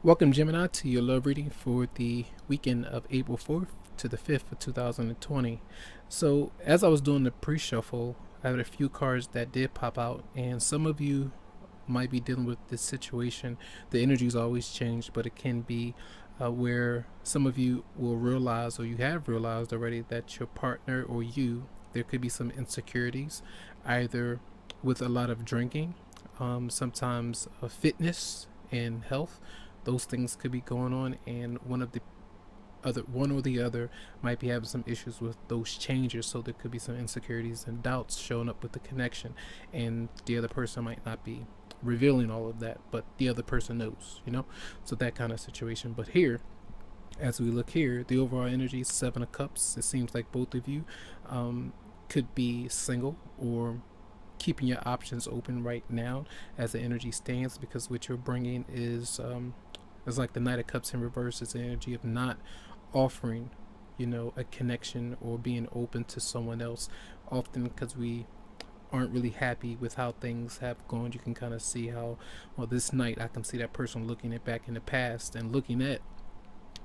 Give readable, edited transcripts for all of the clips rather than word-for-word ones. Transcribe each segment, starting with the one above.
Welcome, Gemini, to your love reading for the weekend of April 4th to the 5th of 2020. So, as I was doing the pre shuffle, I had a few cards that did pop out, and some of you might be dealing with this situation. The energy's always changed, but it can be where some of you will realize, or you have realized already, that your partner or you, there could be some insecurities, either with a lot of drinking, sometimes fitness and health. Those things could be going on, and one or the other might be having some issues with those changes. So there could be some insecurities and doubts showing up with the connection, and the other person might not be revealing all of that, but the other person knows. So that kind of situation. But here, as we look here, the overall energy is 7 of Cups. It seems like both of you could be single or keeping your options open right now as the energy stands, because what you're bringing is it's like the Knight of Cups in reverse. It's the energy of not offering, a connection or being open to someone else. Often, because we aren't really happy with how things have gone, you can kind of see how, well, this night I can see that person looking at back in the past and looking at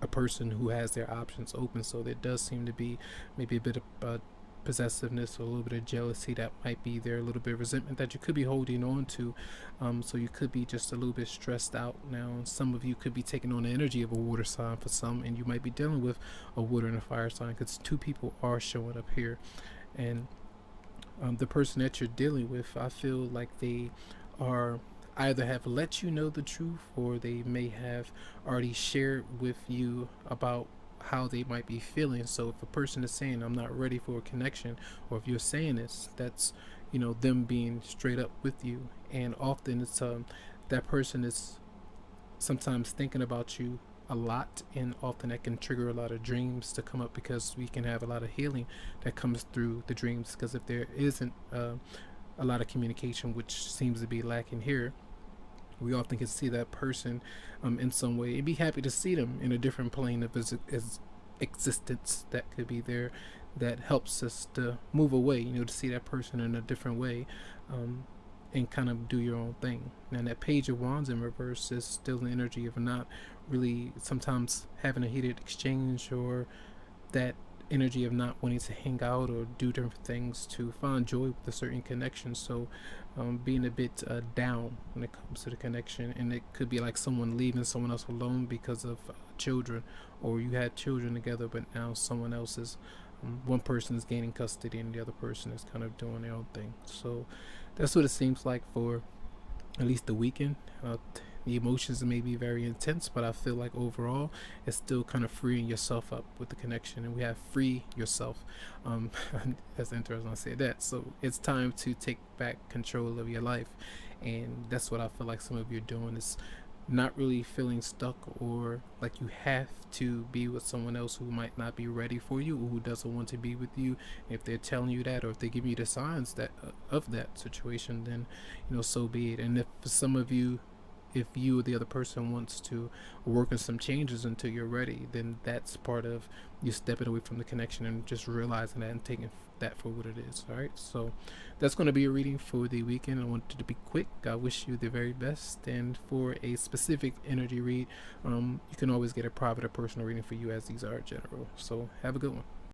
a person who has their options open. So there does seem to be maybe a bit of possessiveness or a little bit of jealousy that might be there, a little bit of resentment that you could be holding on to. So you could be just a little bit stressed out now. Some of you could be taking on the energy of a water sign for some, and you might be dealing with a water and a fire sign, because two people are showing up here. And the person that you're dealing with, I feel like they are either have let you know the truth, or they may have already shared with you about how they might be feeling. So if a person is saying, I'm not ready for a connection, or if you're saying this, that's them being straight up with you. And often it's that person is sometimes thinking about you a lot, and often that can trigger a lot of dreams to come up, because we can have a lot of healing that comes through the dreams. Because if there isn't a lot of communication, which seems to be lacking here, we often can see that person in some way and be happy to see them in a different plane of existence that could be there, that helps us to move away, to see that person in a different way, and kind of do your own thing. And that Page of Wands in reverse is still the energy of not really sometimes having a heated exchange, or that energy of not wanting to hang out or do different things to find joy with a certain connection. So being a bit down when it comes to the connection, and it could be like someone leaving someone else alone because of children, or you had children together, but now someone else is one person is gaining custody and the other person is kind of doing their own thing. So that's what it seems like for at least the weekend. The emotions may be very intense, but I feel like overall it's still kind of freeing yourself up with the connection. And we have free yourself. That's interesting I say that. So it's time to take back control of your life, and that's what I feel like some of you are doing, is not really feeling stuck, or like you have to be with someone else who might not be ready for you, or who doesn't want to be with you. If they're telling you that, or if they give you the signs that of that situation, then so be it. And if for some of you, if you or the other person wants to work on some changes until you're ready, then that's part of you stepping away from the connection and just realizing that and taking that for what it is. All right, so that's going to be a reading for the weekend. I wanted to be quick. I wish you the very best. And for a specific energy read, you can always get a private or personal reading for you, as these are general. So have a good one.